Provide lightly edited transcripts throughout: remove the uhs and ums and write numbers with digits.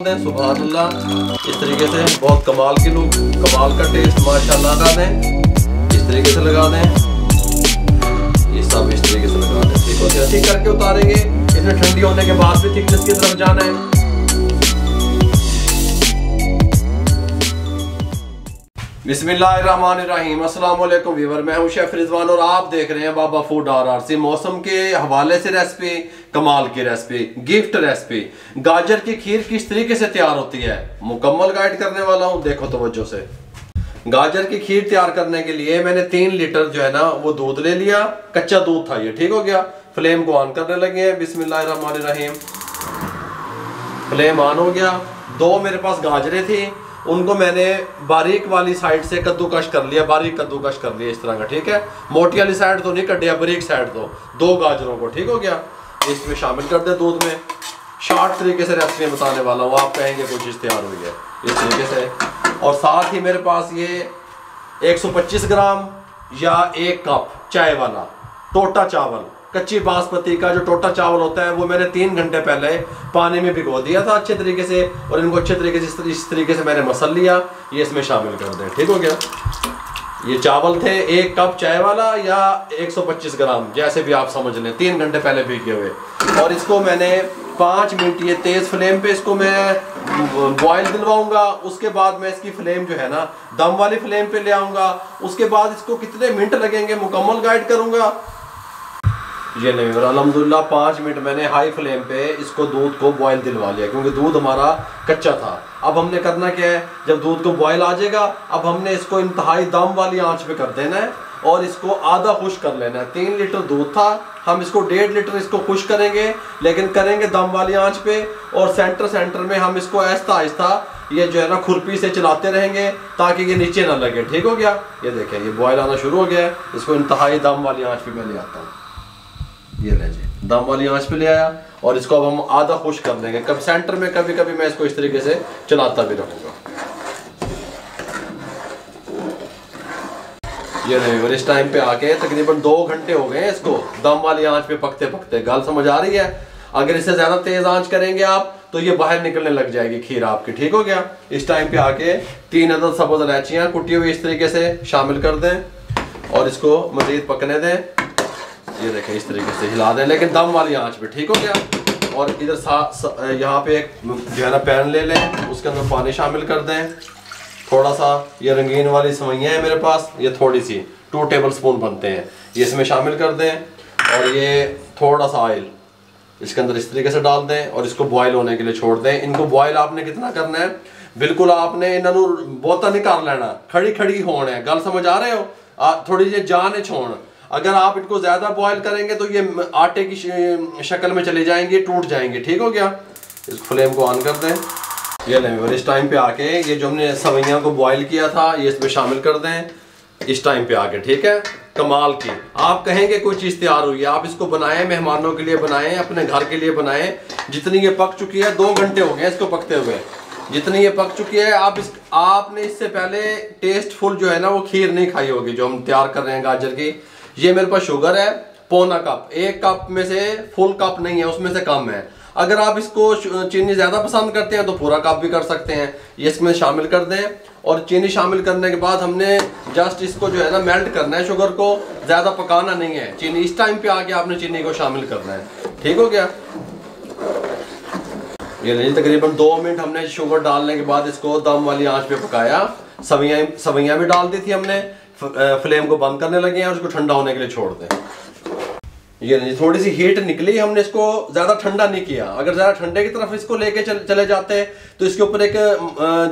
सुभान अल्लाह। इस तरीके से बहुत कमाल के लुक, कमाल का टेस्ट माशाल्लाह लगा दें। इस तरीके से लगा दें, ये सब इस तरीके से लगा दें। ठीक हो गया, ठीक करके उतारेंगे। इसमें ठंडी होने के बाद भी थिकनेस की तरफ जाना है। बिस्मिल्लाहिर्रहमानिर्रहीम। अस्सलाम वालेकुम व्यूअर, मैं हूं शेफ रिजवान और आप देख रहे हैं बाबा फूड RRC। मौसम के हवाले से रेसिपी, कमाल की रेसिपी, गिफ्ट रेसिपी। गाजर की खीर किस तरीके से तैयार होती है मुकम्मल गाइड करने वाला हूं, देखो तवज्जो से। गाजर की खीर तैयार करने के लिए मैंने 3 लीटर जो है ना वो दूध ले लिया। कच्चा दूध था ये, ठीक हो गया। फ्लेम को ऑन करने लगे हैं। बिस्मिल्लाहिर्रहमानिर्रहीम। फ्लेम ऑन हो गया। 2 मेरे पास गाजरें थी, उनको मैंने बारीक वाली साइड से कद्दूकश कर लिया, बारीक कद्दूकश कर लिया इस तरह का, ठीक है। मोटी वाली साइड तो नहीं कटिया, बारीक साइड तो 2 गाजरों को, ठीक हो गया। इसमें शामिल कर दे दूध में। शॉर्ट तरीके से रेसिपी बताने वाला हूँ, आप कहेंगे कोई चीज़ तैयार हुई है इस तरीके से। और साथ ही मेरे पास ये 125 ग्राम या 1 कप चाय वाला टोटा चावल, कच्ची बासमती का जो टोटा चावल होता है, वो मैंने 3 घंटे पहले पानी में भिगो दिया था अच्छे तरीके से। और इनको अच्छे तरीके से इस तरीके से मैंने मसल लिया। ये इसमें शामिल कर दें, ठीक हो गया। ये चावल थे 1 कप चाय वाला या 125 ग्राम, जैसे भी आप समझ लें, 3 घंटे पहले भिगे हुए। और इसको मैंने 5 मिनट ये तेज़ फ्लेम पे इसको मैं बॉयल दिलवाऊंगा। उसके बाद मैं इसकी फ्लेम जो है ना दम वाली फ्लेम पे ले आऊँगा। उसके बाद इसको कितने मिनट लगेंगे मुकम्मल गाइड करूँगा। ये नहीं, और अल्हम्दुलिल्लाह 5 मिनट मैंने हाई फ्लेम पे इसको दूध को बॉयल दिलवा लिया, क्योंकि दूध हमारा कच्चा था। अब हमने करना क्या है, जब दूध को बॉयल आ जाएगा, अब हमने इसको इंतहाई दम वाली आंच पे कर देना है और इसको आधा खुश कर लेना है। 3 लीटर दूध था, हम इसको 1.5 लीटर इसको खुश करेंगे, लेकिन करेंगे दम वाली आंच पे। और सेंटर में हम इसको आहिस्ता आहिस्ता ये जो है ना खुरपी से चलाते रहेंगे ताकि ये नीचे ना लगे, ठीक हो गया। ये देखें, ये बॉयल आना शुरू हो गया है। इसको इंतहाई दम वाली आंच पे मैं ले आता हूँ। ये ले जी, दम वाली आंच पे ले आया। और इसको अब हम आधा खुश कर देंगे। कभी सेंटर में, कभी कभी मैं इसको इस तरीके से चलाता भी रहूँगा। ये नहीं, और इस टाइम पे आके तकरीबन 2 घंटे हो गए इसको दम वाली आंच पे पकते पकते। गल समझ आ रही है? अगर इससे ज़्यादा तेज़ आंच करेंगे आप तो ये बाहर निकलने लग जाएगी खीर आपकी, ठीक हो गया। इस टाइम पे आके 3 अदद सब्ज़ इलायचियाँ कुटी हुई इस तरीके से शामिल कर दें और इसको मज़ीद पकने दें। ये देखें, इस तरीके से हिला दें, लेकिन दम वाली आंच पे, ठीक हो गया। और इधर यहाँ पे एक जो है ना पैन ले लें, उसके अंदर पानी शामिल कर दें। थोड़ा सा ये रंगीन वाली सवैयाँ हैं मेरे पास, ये थोड़ी सी 2 टेबल स्पून बनते हैं, ये इसमें शामिल कर दें। और ये थोड़ा सा ऑयल इसके अंदर इस तरीके से डाल दें और इसको बॉयल होने के लिए छोड़ दें। इनको बॉयल आपने कितना करना है, बिल्कुल आपने इन्हों बहुता नहीं कर लेना, खड़ी खड़ी होना है। गल समझ आ रहे हो? थोड़ी जी जान है छोड़। अगर आप इनको ज़्यादा बॉयल करेंगे तो ये आटे की शक्ल में चले जाएंगे, टूट जाएंगे, ठीक हो गया। इस फ्लेम को ऑन कर दें। ये लें, और इस टाइम पे आके ये जो हमने सवैयाँ को बॉयल किया था ये इसमें शामिल कर दें इस टाइम पे आके, ठीक है। कमाल की, आप कहेंगे कोई चीज़ तैयार हुई है। आप इसको बनाएं, मेहमानों के लिए बनाएं, अपने घर के लिए बनाएं। जितनी ये पक चुकी है, 2 घंटे हो गए इसको पकते हुए, जितनी ये पक चुकी है, आपने इससे पहले टेस्टफुल जो है ना वो खीर नहीं खाई होगी जो हम तैयार कर रहे हैं गाजर की। ये मेरे पास शुगर है पौना कप, 1 कप में से फुल कप नहीं है, उसमें से कम है। अगर आप इसको चीनी ज़्यादा पसंद करते हैं तो पूरा कप भी कर सकते हैं। ये इसमें शामिल कर दें। और चीनी शामिल करने के बाद हमने जस्ट इसको जो है ना मेल्ट करना है, शुगर को ज़्यादा पकाना नहीं है। चीनी इस टाइम पे आके आपने चीनी को शामिल करना है, ठीक हो गया। ये नहीं, तकरीबन 2 मिनट हमने शुगर डालने के बाद इसको दम वाली आंच पे पकाया। सवैयाँ भी डाल दी थी हमने। फ्लेम को बंद करने लगे हैं और इसको ठंडा होने के लिए छोड़ दें। ये नहीं, थोड़ी सी हीट निकली, हमने इसको ज़्यादा ठंडा नहीं किया। अगर ज़्यादा ठंडे की तरफ इसको लेके चले जाते हैं तो इसके ऊपर एक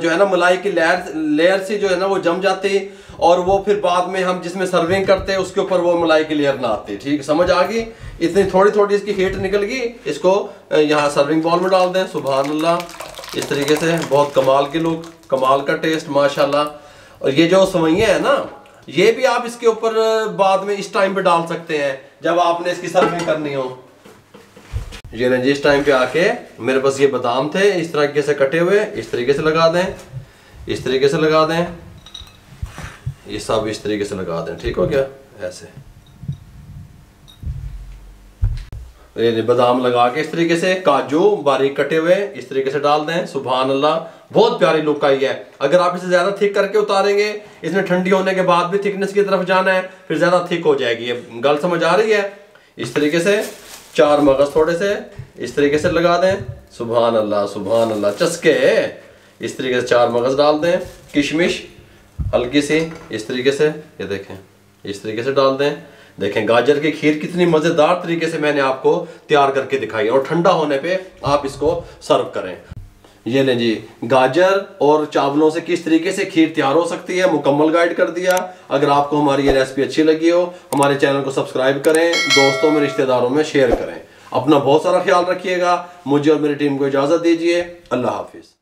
जो है ना मलाई की लेयर सी जो है ना वो जम जाती, और वो फिर बाद में हम जिसमें सर्विंग करते हैं उसके ऊपर वो मलाई की लेयर ना आती। ठीक समझ आ गई? इतनी थोड़ी थोड़ी इसकी हीट निकल गई। इसको यहाँ सर्विंग बाउल में डाल दें। सुभान अल्लाह। इस तरीके से बहुत कमाल की लुक, कमाल का टेस्ट माशाल्लाह। और ये जो सवैयाँ है ना, ये भी आप इसके ऊपर बाद में इस टाइम पे डाल सकते हैं जब आपने इसकी सर्विंग करनी हो। ये ना, जिस टाइम पे आके मेरे पास ये बादाम थे इस तरीके से कटे हुए, इस तरीके से लगा दें, इस तरीके से लगा दें, ये सब इस तरीके से लगा दें, ठीक हो गया। ऐसे ये बादाम लगा के इस तरीके से, काजू बारीक कटे हुए इस तरीके से डाल दें। सुभान अल्लाह, बहुत प्यारी लुक आई है। अगर आप इसे ज्यादा थिक करके उतारेंगे, इसमें ठंडी होने के बाद भी थिकनेस की तरफ जाना है, फिर ज्यादा थिक हो जाएगी। ये गल समझ आ रही है? इस तरीके से 4 मगज थोड़े से इस तरीके से लगा दें। सुभान अल्लाह सुभान अल्लाह, चस्के इस तरीके से 4 मगज डाल दें। किशमिश हल्की सी इस तरीके से, ये देखें इस तरीके से डाल दें। देखें गाजर की खीर कितनी मजेदार तरीके से मैंने आपको तैयार करके दिखाई, और ठंडा होने पे आप इसको सर्व करें। ये लें जी, गाजर और चावलों से किस तरीके से खीर तैयार हो सकती है, मुकम्मल गाइड कर दिया। अगर आपको हमारी ये रेसिपी अच्छी लगी हो, हमारे चैनल को सब्सक्राइब करें, दोस्तों में रिश्तेदारों में शेयर करें। अपना बहुत सारा ख्याल रखिएगा। मुझे और मेरी टीम को इजाजत दीजिए। अल्लाह हाफिज।